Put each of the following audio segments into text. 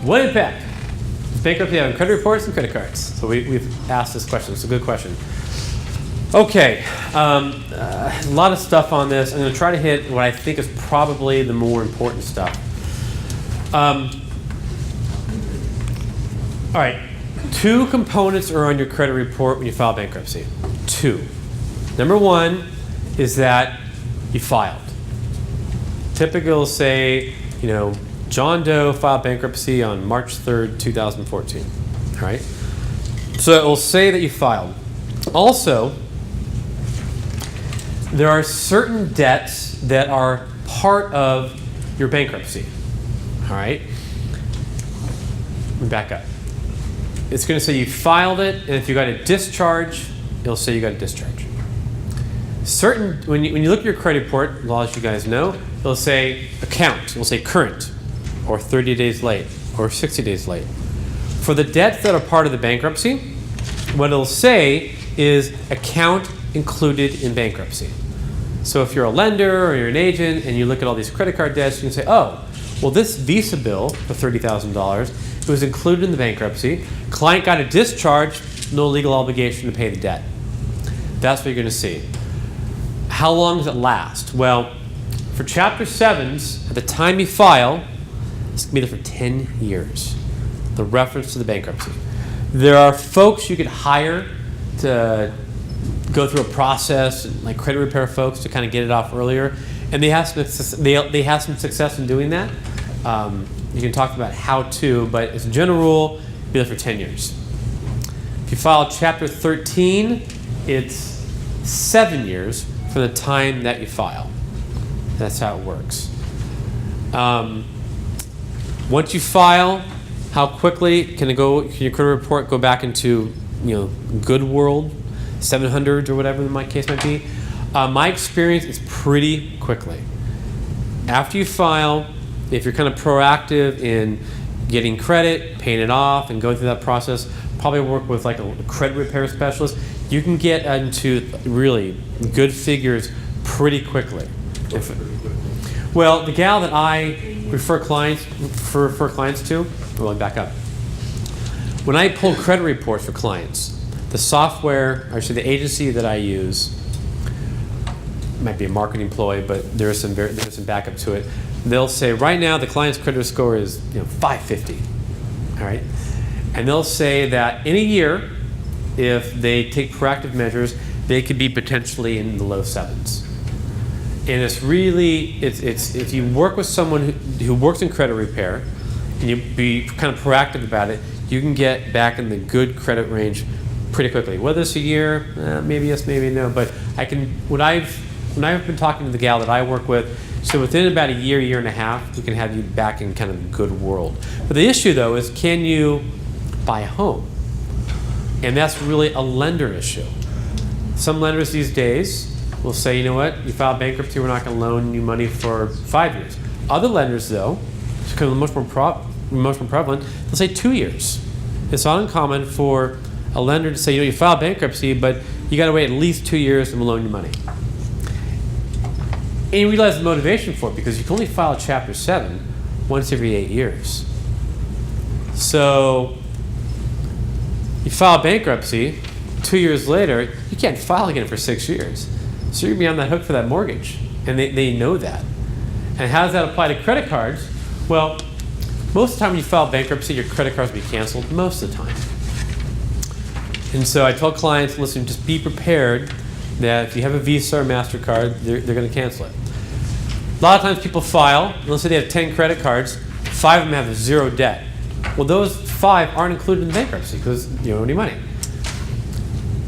what impact does bankruptcy have on credit reports and credit cards? So we've asked this question. It's a good question. Okay, a lot of stuff on this. I'm going to try to hit what I think is probably the more important stuff. All right, 2 components are on your credit report when you file bankruptcy. 2. Number 1 is that you filed. Typically, it'll say, John Doe filed bankruptcy on March 3rd, 2014. All right, so it will say that you filed. Also, there are certain debts that are part of your bankruptcy. All right? Let me back up. It's going to say you filed it, and if you got a discharge, it'll say you got a discharge. When you look at your credit report, as you guys know, it'll say account. It'll say current, or 30 days late, or 60 days late. For the debts that are part of the bankruptcy, what it'll say is account included in bankruptcy. So if you're a lender or you're an agent and you look at all these credit card debts, you can say, oh, well, this Visa bill for $30,000, it was included in the bankruptcy. Client got a discharge, no legal obligation to pay the debt. That's what you're going to see. How long does it last? Well, for Chapter 7s, at the time you file, it's going to be there for 10 years, the reference to the bankruptcy. There are folks you could hire to go through a process, like credit repair folks, to kind of get it off earlier, and they have some success in doing that. You can talk about how to, but as a general rule, be there for 10 years. If you file Chapter 13, it's 7 years from the time that you file. That's how it works. Once you file, how quickly can your credit report go back into good world, 700s or whatever my case might be? My experience is pretty quickly. After you file, if you're kind of proactive in getting credit, paying it off, and going through that process, probably work with like a credit repair specialist, you can get into really good figures pretty quickly. Well, the gal that I refer clients to, well, back up. When I pull credit reports for clients, the software, or the agency that I use, might be a marketing ploy, but there's some backup to it. They'll say right now the client's credit score is 550. All right, and they'll say that in a year, if they take proactive measures, they could be potentially in the low 7s. And it's really, it's if you work with someone who works in credit repair, and you be kind of proactive about it, you can get back in the good credit range pretty quickly. Whether it's a year, maybe yes, maybe no. But when I've been talking to the gal that I work with, so within about a year and a half, we can have you back in kind of the good world. But the issue though is, can you buy a home? And that's really a lender issue. Some lenders these days will say, you know what, you filed bankruptcy, we're not going to loan you money for 5 years. Other lenders though, it's kind of much more prevalent, they'll say 2 years. It's not uncommon for a lender to say, you filed bankruptcy, but you got to wait at least 2 years and we'll loan you money. And you realize the motivation for it, because you can only file Chapter 7 once every 8 years. So you file bankruptcy, 2 years later, you can't file again for 6 years. So you're going to be on that hook for that mortgage. And they know that. And how does that apply to credit cards? Well, most of the time when you file bankruptcy, your credit cards will be canceled, most of the time. And so I tell clients, listen, just be prepared that if you have a Visa or MasterCard, they're going to cancel it. A lot of times people file, let's say they have 10 credit cards, 5 of them have 0 debt. Well, those 5 aren't included in bankruptcy because you don't owe any money.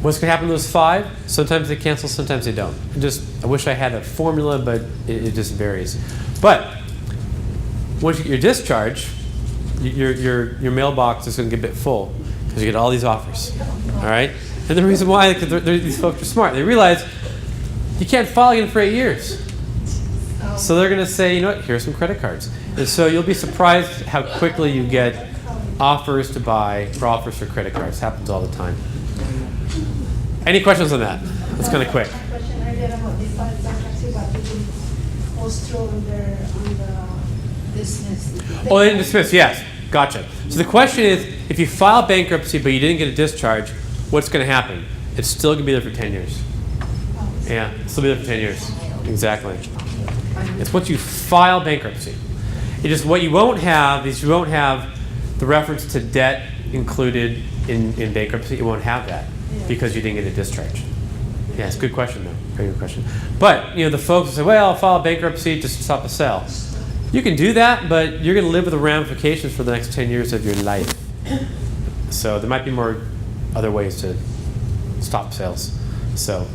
What's going to happen to those 5? Sometimes they cancel, sometimes they don't. I wish I had a formula, but it just varies. But once you get your discharge, your mailbox is going to get a bit full because you get all these offers. All right? And the reason why, because these folks are smart. They realize you can't file again for 8 years. So they're going to say, you know what, here's some credit cards. And so you'll be surprised how quickly you get offers to buy or offers for credit cards. It happens all the time. Any questions on that? That's kind of quick. Question earlier about the bankruptcy, but they didn't post through on the business. Oh, they didn't dismiss, yes. Gotcha. So the question is, if you file bankruptcy but you didn't get a discharge, what's going to happen? It's still going to be there for 10 years. Yeah, it's still be there for 10 years. Exactly. It's once you file bankruptcy. It just what you won't have is you won't have the reference to debt included in bankruptcy. You won't have that because you didn't get a discharge. Yeah, it's a good question though. Very good question. But the folks will say, well, I'll file bankruptcy just to stop a sale. You can do that, but you're going to live with the ramifications for the next 10 years of your life. So there might be more other ways to stop sales. So.